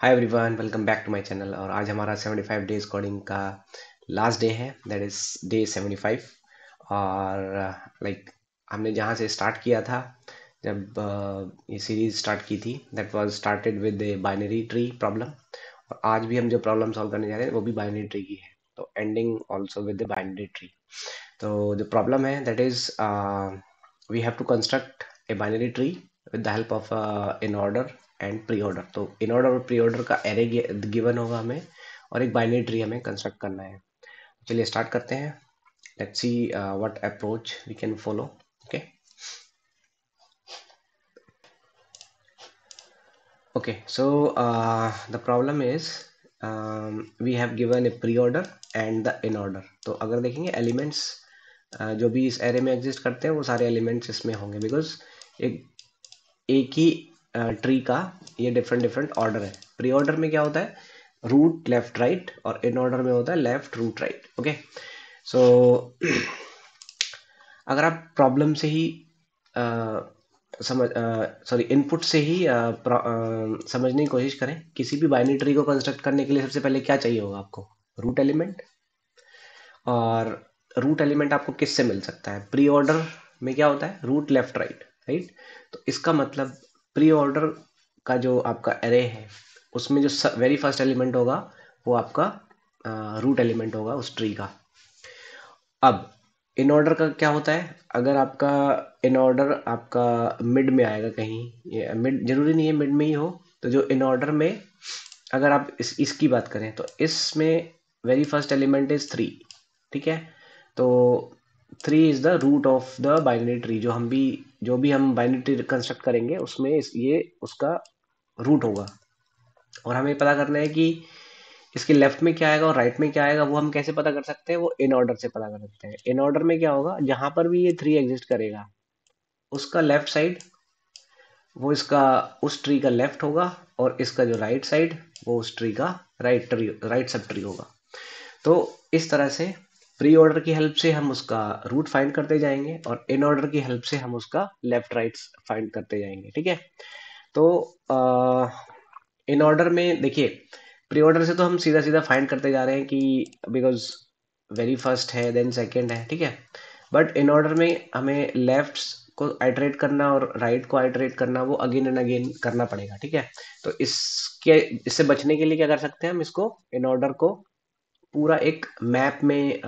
Hi everyone, welcome back to my channel. और आज हमारा 75 डेज कोडिंग का लास्ट डे है, दैट इज डे 75। और लाइक हमने जहाँ से स्टार्ट किया था, जब ये सीरीज स्टार्ट की थी, that was started with A binary tree problem. और आज भी हम जो प्रॉब्लम सॉल्व करने जा रहे हैं वो भी बाइनरी ट्री की है, तो ending also with the binary tree. तो जो प्रॉब्लम है that is we have to construct a binary tree with the help of in order and pre order. तो इन ऑर्डर और प्री ऑर्डर का array given होगा हमें, और एक बाइनरी ट्री हमें कंस्ट्रक्ट करना है। चलिए स्टार्ट करते हैं। Let's see what approach we can follow. Okay okay so the problem is we have given a pre order and the in order. तो अगर देखेंगे एलिमेंट्स जो भी इस एरे में एग्जिस्ट करते हैं वो सारे एलिमेंट्स इसमें होंगे, बिकॉज एक एक ही ट्री का ये डिफरेंट डिफरेंट ऑर्डर है। प्री ऑर्डर में क्या होता है, रूट लेफ्ट राइट, और इन ऑर्डर में होता है left root right. Okay so अगर आप प्रॉब्लम से ही अ, समझ सॉरी इनपुट से ही समझने की कोशिश करें, किसी भी बाइनरी ट्री को कंस्ट्रक्ट करने के लिए सबसे पहले क्या चाहिए होगा आपको, रूट एलिमेंट। और रूट एलिमेंट आपको किससे मिल सकता है, प्री ऑर्डर में क्या होता है, रूट लेफ्ट राइट राइट। तो इसका मतलब प्री ऑर्डर का जो आपका एरे है उसमें जो वेरी फर्स्ट एलिमेंट होगा वो आपका रूट एलिमेंट होगा उस ट्री का। अब इन ऑर्डर का क्या होता है, अगर आपका इन ऑर्डर आपका मिड में आएगा कहीं, ये मिड जरूरी नहीं है मिड में ही हो, तो जो इन ऑर्डर में अगर आप इसकी बात करें तो इसमें वेरी फर्स्ट एलिमेंट इज 3। ठीक है, तो 3 is the root of the binary tree. जो भी हम बाइनरी ट्री कंस्ट्रक्ट करेंगे उसमें ये उसका रूट होगा। और हमें पता करना है कि इसके लेफ्ट में क्या आएगा और राइट में क्या आएगा। वो हम कैसे पता कर सकते हैं, वो इन ऑर्डर से पता कर सकते हैं। इन ऑर्डर में क्या होगा, जहां पर भी ये 3 एग्जिस्ट करेगा उसका लेफ्ट साइड वो इसका उस ट्री का लेफ्ट होगा, और इसका जो राइट साइड वो उस ट्री का राइट सब ट्री होगा। तो इस तरह से प्री ऑर्डर की हेल्प से हम उसका रूट फाइंड करते जाएंगे, और इन ऑर्डर की हेल्प से हम उसका लेफ्ट राइट फाइंड करते जाएंगे। ठीक है, तो इन ऑर्डर में देखिए, प्री ऑर्डर से तो हम सीधा सीधा फाइंड करते जा रहे हैं कि बिकॉज वेरी फर्स्ट है देन सेकंड है। ठीक है, बट इन ऑर्डर में हमें लेफ्ट को आइटरेट करना और राइट को आइटरेट करना, वो अगेन एंड अगेन करना पड़ेगा। ठीक है, तो इससे बचने के लिए क्या कर सकते हैं, हम इसको इन ऑर्डर को पूरा एक मैप में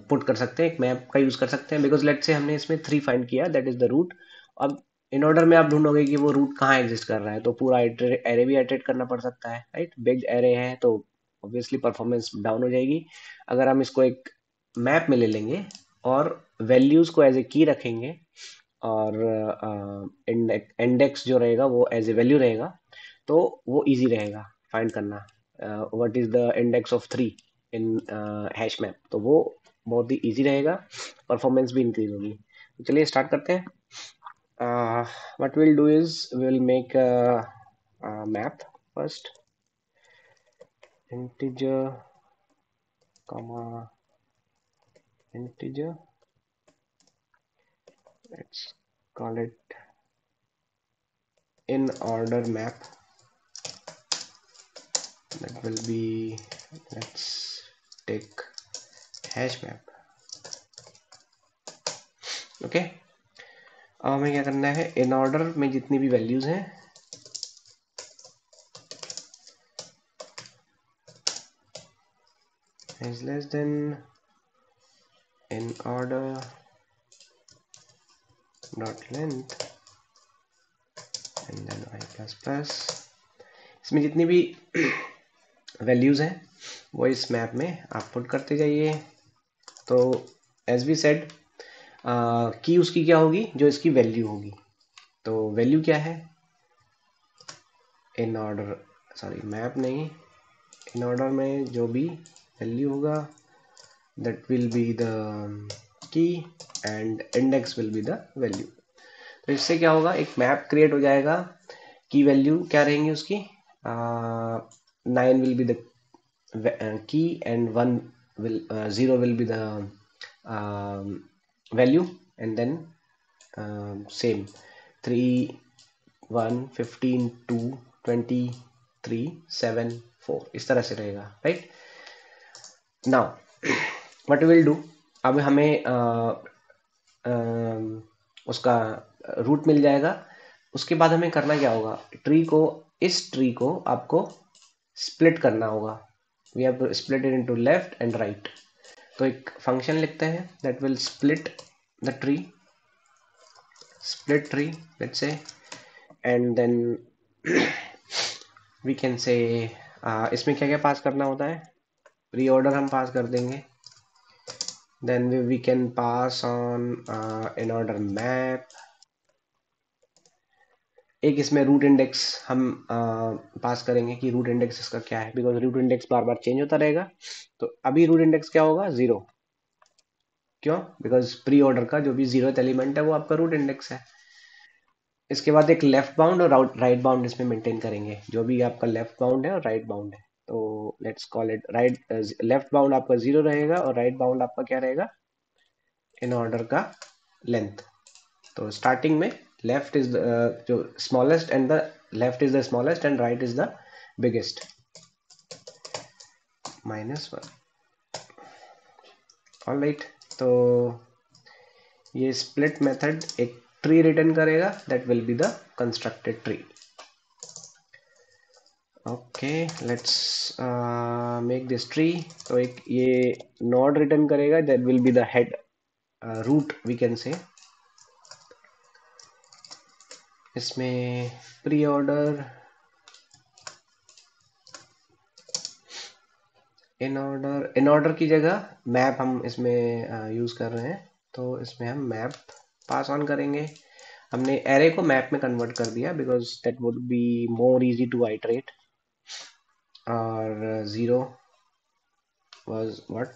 पुट कर सकते हैं, एक मैप का यूज कर सकते हैं। बिकॉज लेट से हमने इसमें 3 फाइंड किया, दैट इज द रूट। अब इन ऑर्डर में आप ढूंढोगे कि वो रूट कहाँ एग्जिस्ट कर रहा है, तो पूरा एरे भी आइटरेट करना पड़ सकता है, राइट। बिग एरे है तो ऑब्वियसली परफॉर्मेंस डाउन हो जाएगी। अगर हम इसको एक मैप में ले लेंगे और वैल्यूज को एज ए की रखेंगे, और इंडेक्स जो रहेगा वो एज ए वैल्यू रहेगा, तो वो इजी रहेगा फाइंड करना। What is the index of 3 in hash map, तो वो बहुत ही इजी रहेगा, परफॉर्मेंस भी इंक्रीज होगी। तो चलिए स्टार्ट करते हैं। What will do is will make map first, integer comma integer, let's call it in order map. That will be, let's take hash map. Okay, अब हमें क्या करना है, इन ऑर्डर में जितनी भी वैल्यूज हैं is less than in order dot length and then I plus plus। इसमें जितनी भी वैल्यूज हैं वो इस मैप में आप पुट करते जाइए। तो एज वी सेड, की उसकी क्या होगी, जो इसकी वैल्यू होगी। तो वैल्यू क्या है, इन ऑर्डर, सॉरी मैप नहीं, इन ऑर्डर में जो भी वैल्यू होगा that will be the key, and index will be the value. तो इससे क्या होगा, एक मैप क्रिएट हो जाएगा। की वैल्यू क्या रहेंगी उसकी, 9 will be the key, and 1 will 0 will be the value, and then same 3 1 15 2 20 3 7 4 इस तरह से रहेगा, right. Now what will do, अब हमें उसका रूट मिल जाएगा। उसके बाद हमें करना क्या होगा, ट्री को, इस ट्री को आपको स्प्लिट करना होगा। We have to split it into left and right. तो एक फंक्शन लिखते हैं that will split the tree, split tree let's say, and then we can say इसमें क्या क्या पास करना होता है, प्री ऑर्डर हम पास कर देंगे, then we can pass on in order map, एक इसमें रूट इंडेक्स हम पास करेंगे कि रूट इंडेक्स इसका क्या है, बिकॉज रूट इंडेक्स बार बार चेंज होता रहेगा। तो अभी रूट इंडेक्स क्या होगा, 0। क्यों, बिकॉज प्री ऑर्डर का जो भी 0th एलिमेंट है वो आपका रूट इंडेक्स है। इसके बाद एक लेफ्ट बाउंड और राइट बाउंड इसमें मेंटेन करेंगे, जो भी आपका लेफ्ट बाउंड है और राइट बाउंड है। तो let's call it right, left bound आपका 0 रहेगा और राइट बाउंड आपका क्या रहेगा, इन ऑर्डर का लेंथ। तो स्टार्टिंग में लेफ्ट इज जो smallest and the left is the smallest and right is the biggest, -1। Alright, तो ये स्प्लिट मेथड एक ट्री रिटर्न करेगा that will be the constructed tree. Okay, let's make this tree. तो एक ये node return करेगा that will be the head, root we can say. इसमें pre order, in order की जगह मैप हम इसमें यूज कर रहे हैं, तो इसमें हम मैप पास ऑन करेंगे। हमने एरे को मैप में कन्वर्ट कर दिया because that would be more easy to iterate. और 0 was what,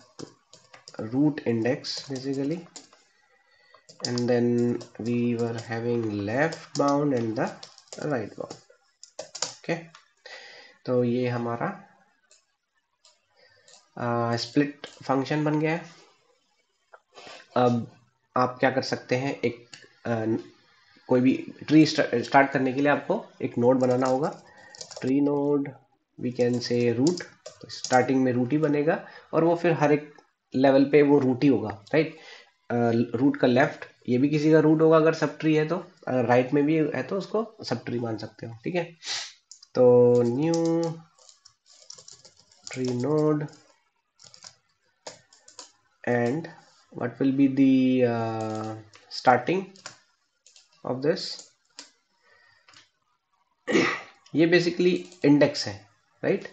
root index basically, and then we were having left bound and the right bound। okay, तो ये हमारा स्प्लिट फंक्शन बन गया है। अब आप क्या कर सकते हैं, एक कोई भी ट्री स्टार्ट करने के लिए आपको एक नोड बनाना होगा। Tree node we can say root, तो स्टार्टिंग में रूट ही बनेगा और वो फिर हर एक लेवल पे वो रूट ही होगा, राइट। रूट का लेफ्ट ये भी किसी का रूट होगा अगर सब ट्री है तो, अगर राइट में भी है तो उसको सब ट्री मान सकते हो, ठीक है। तो new tree node and what will be the starting of this, ये बेसिकली इंडेक्स है, राइट।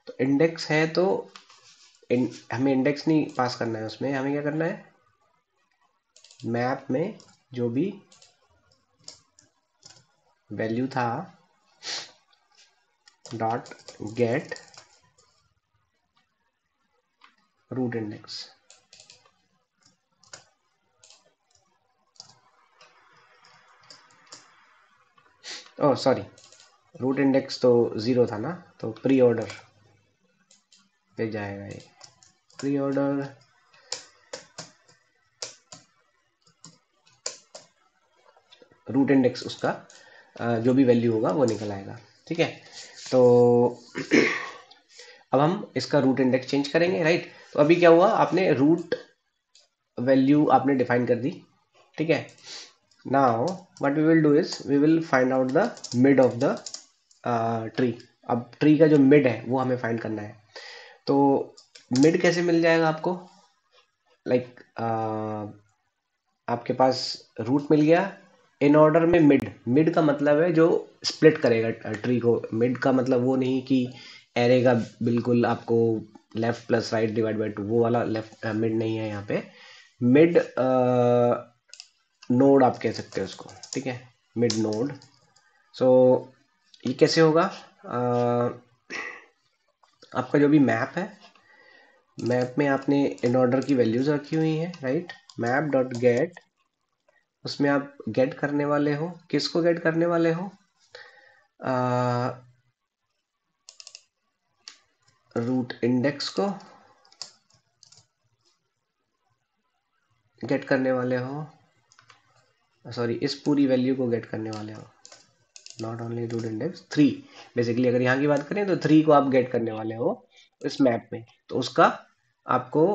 तो इंडेक्स है तो हमें इंडेक्स नहीं पास करना है, उसमें हमें क्या करना है, मैप में जो भी वैल्यू था dot get root index. Oh sorry, root index तो 0 था ना, तो प्री ऑर्डर पे जाएगा ये, प्री ऑर्डर रूट इंडेक्स उसका जो भी वैल्यू होगा वो निकल आएगा, ठीक है। तो अब हम इसका रूट इंडेक्स चेंज करेंगे, राइट। तो अभी क्या हुआ, आपने रूट वैल्यू आपने डिफाइन कर दी, ठीक है। Now what we will do is we will find out the mid of the tree. अब ट्री का जो मिड है वो हमें फाइंड करना है। तो मिड कैसे मिल जाएगा आपको, लाइक आपके पास रूट मिल गया, इन ऑर्डर में मिड, मिड का मतलब है जो स्प्लिट करेगा ट्री को। मिड का मतलब वो नहीं कि एरे का बिल्कुल आपको left plus right divide by 2, वो वाला लेफ्ट मिड नहीं है यहाँ पे। मिड नोड आप कह सकते हो उसको, ठीक है, मिड नोड। सो ये कैसे होगा, आपका जो भी मैप है, मैप में आपने इन ऑर्डर की वैल्यूज रखी हुई हैं, राइट। मैप डॉट गेट, उसमें आप गेट करने वाले हो, किसको गेट करने वाले हो, रूट इंडेक्स को गेट करने वाले हो, सॉरी इस पूरी वैल्यू को गेट करने वाले हो, not only root index 3। Basically अगर यहाँ की बात करें तो 3 को आप गेट करने वाले हो इस मैप में, तो उसका आपको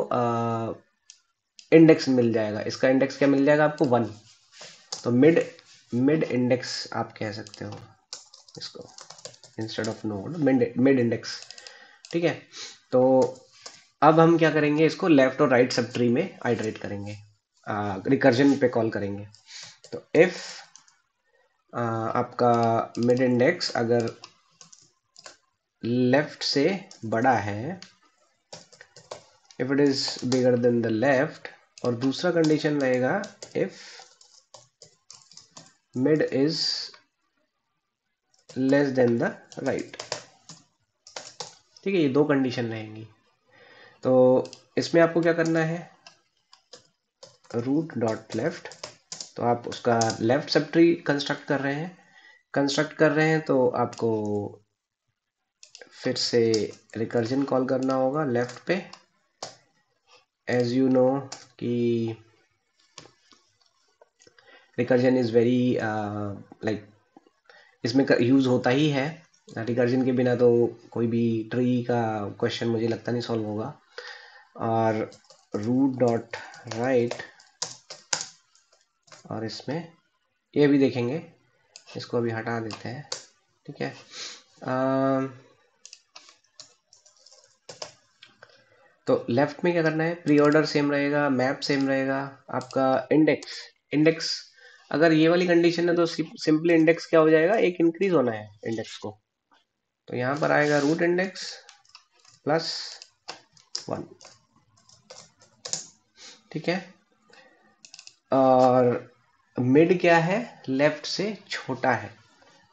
इंडेक्स मिल जाएगा। इसका इंडेक्स क्या मिल जाएगा आपको? 1। तो मिड मिड इंडेक्स आप कह सकते हो इसको, instead of node mid index. ठीक है, तो अब हम क्या करेंगे, इसको लेफ्ट और राइट सब ट्री में आइटरेट करेंगे, रिकर्जन पे कॉल करेंगे। तो इफ आपका मिड इंडेक्स अगर लेफ्ट से बड़ा है, if it is bigger than the left, और दूसरा कंडीशन रहेगा if mid is less than the right. ठीक है, ये दो कंडीशन रहेंगी। तो इसमें आपको क्या करना है, रूट डॉट लेफ्ट, तो आप उसका लेफ्ट सब ट्री कंस्ट्रक्ट कर रहे हैं, तो आपको फिर से रिकर्जन कॉल करना होगा लेफ्ट पे। एज यू नो कि रिकर्जन इज वेरी लाइक, इसमें यूज होता ही है। रिकर्जन के बिना तो कोई भी ट्री का क्वेश्चन मुझे लगता नहीं सॉल्व होगा। और रूट डॉट राइट, और इसमें ये भी देखेंगे, इसको अभी हटा देते हैं। ठीक है, तो लेफ्ट में क्या करना है, प्री ऑर्डर सेम रहेगा, मैप सेम रहेगा, आपका इंडेक्स इंडेक्स अगर ये वाली कंडीशन है तो सिंपली इंडेक्स क्या हो जाएगा, एक इंक्रीज होना है इंडेक्स को। तो यहाँ पर आएगा रूट इंडेक्स प्लस 1। ठीक है, और मिड क्या है, लेफ्ट से छोटा है,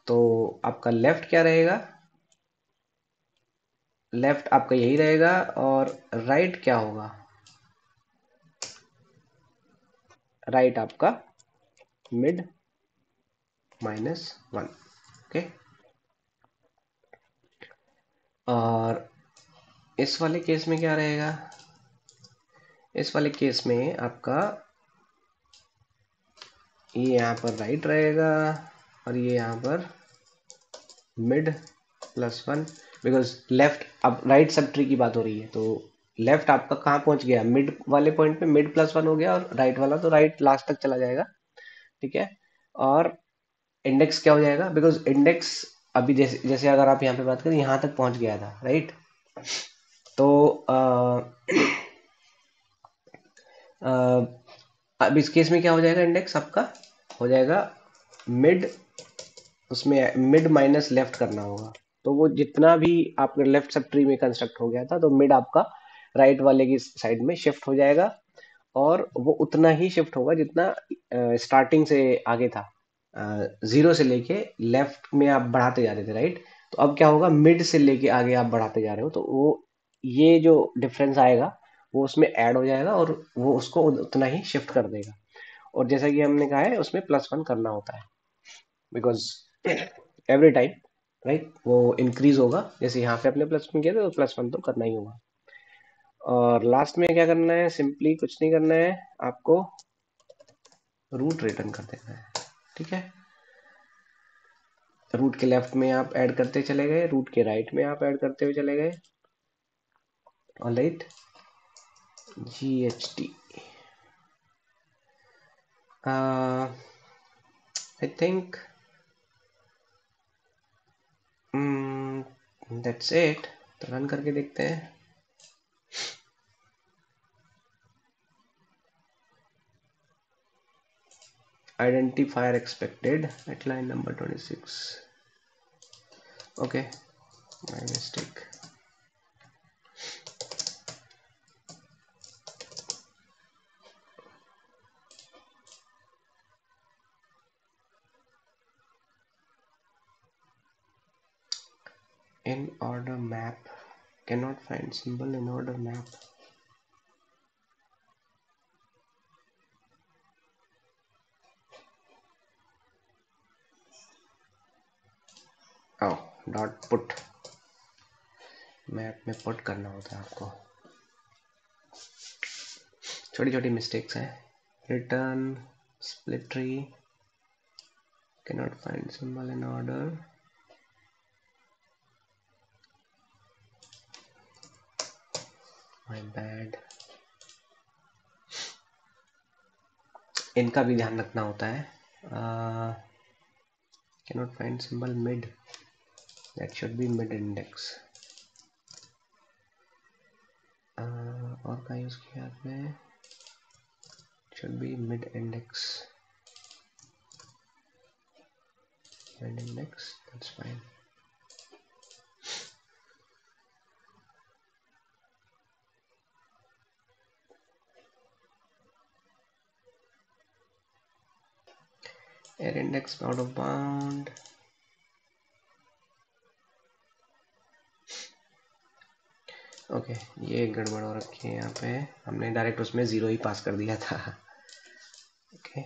तो आपका लेफ्ट क्या रहेगा, लेफ्ट आपका यही रहेगा, और राइट क्या होगा, राइट आपका मिड -1। ओके, और इस वाले केस में क्या रहेगा, इस वाले केस में आपका ये यहाँ पर राइट रहेगा, और ये यहाँ पर मिड +1, बिकॉज लेफ्ट, अब राइट सब ट्री की बात हो रही है, तो लेफ्ट आपका कहाँ पहुंच गया, मिड वाले पॉइंट पे मिड +1 हो गया, और राइट वाला तो राइट लास्ट तक चला जाएगा। ठीक है, और इंडेक्स क्या हो जाएगा, बिकॉज इंडेक्स अभी जैसे जैसे अगर आप यहाँ पे बात करें, यहाँ तक पहुंच गया था, राइट। तो अब इस केस में क्या हो जाएगा, इंडेक्स आपका हो जाएगा मिड, उसमें मिड माइनस लेफ्ट करना होगा। तो वो जितना भी आपके लेफ्ट सब ट्री में कंस्ट्रक्ट हो गया था, तो मिड आपका राइट वाले की साइड में शिफ्ट हो जाएगा, और वो उतना ही शिफ्ट होगा जितना स्टार्टिंग से आगे था। 0 से लेके लेफ्ट में आप बढ़ाते जा रहे थे, राइट। तो अब क्या होगा, मिड से लेके आगे आप बढ़ाते जा रहे हो, तो वो ये जो डिफरेंस आएगा वो उसमें ऐड हो जाएगा, और वो उसको उतना ही शिफ्ट कर देगा। और जैसा कि हमने कहा है, उसमें +1 करना होता है, बिकॉज एवरी टाइम, राइट, वो इंक्रीज होगा। जैसे यहाँ पे अपने +1 किया था, तो +1 तो करना ही होगा। और लास्ट में क्या करना है, सिंपली कुछ नहीं करना है, आपको रूट रिटर्न कर देना है। ठीक है, रूट के लेफ्ट में आप ऐड करते चले गए, रूट के राइट में आप ऐड करते हुए चले गए। Alright, GHT, I think that's it. तो रन करके देखते हैं। Identifier expected at line number 26. Okay, my mistake. In order map, cannot find symbol in order map. Oh, dot put, map में पुट करना होता है आपको। छोटी छोटी मिस्टेक्स हैं। Return split tree, cannot find symbol in order. My bad. इनका भी ध्यान रखना होता है. Cannot find symbol mid. That should be mid index. और का यूज किया आपने? Should be mid index. Mid index. That's fine. Air index out of bound. Okay ये गड़बड़ हो रखी है यहाँ पे. हमने डायरेक्ट उसमें 0 ही पास कर दिया था. Okay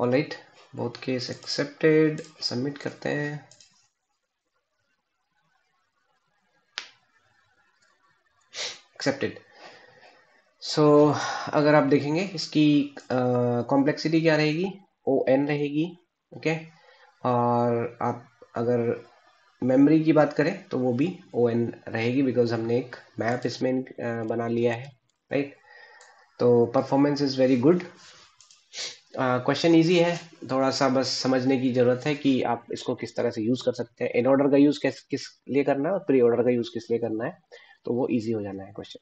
alright, both case accepted. Submit करते हैं. एक्सेप्टेड. सो अगर आप देखेंगे इसकी कॉम्प्लेक्सिटी क्या रहेगी? ON रहेगी. ओके और आप अगर मेमोरी की बात करें तो वो भी ON रहेगी, बिकॉज हमने एक मैप इसमें बना लिया है. राइट, तो performance is very good. Question easy है, थोड़ा सा बस समझने की जरूरत है कि आप इसको किस तरह से यूज कर सकते हैं. इन ऑर्डर का यूज किस लिए करना है और प्री ऑर्डर का यूज किस लिए करना है, तो वो इजी हो जाना है question.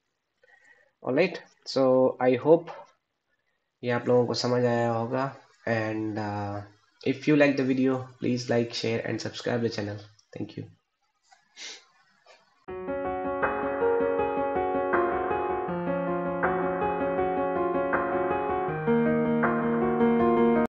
Alright, so I hope ये आप लोगों को समझ आया होगा. And if you like the video, please like, share and subscribe the channel. Thank you.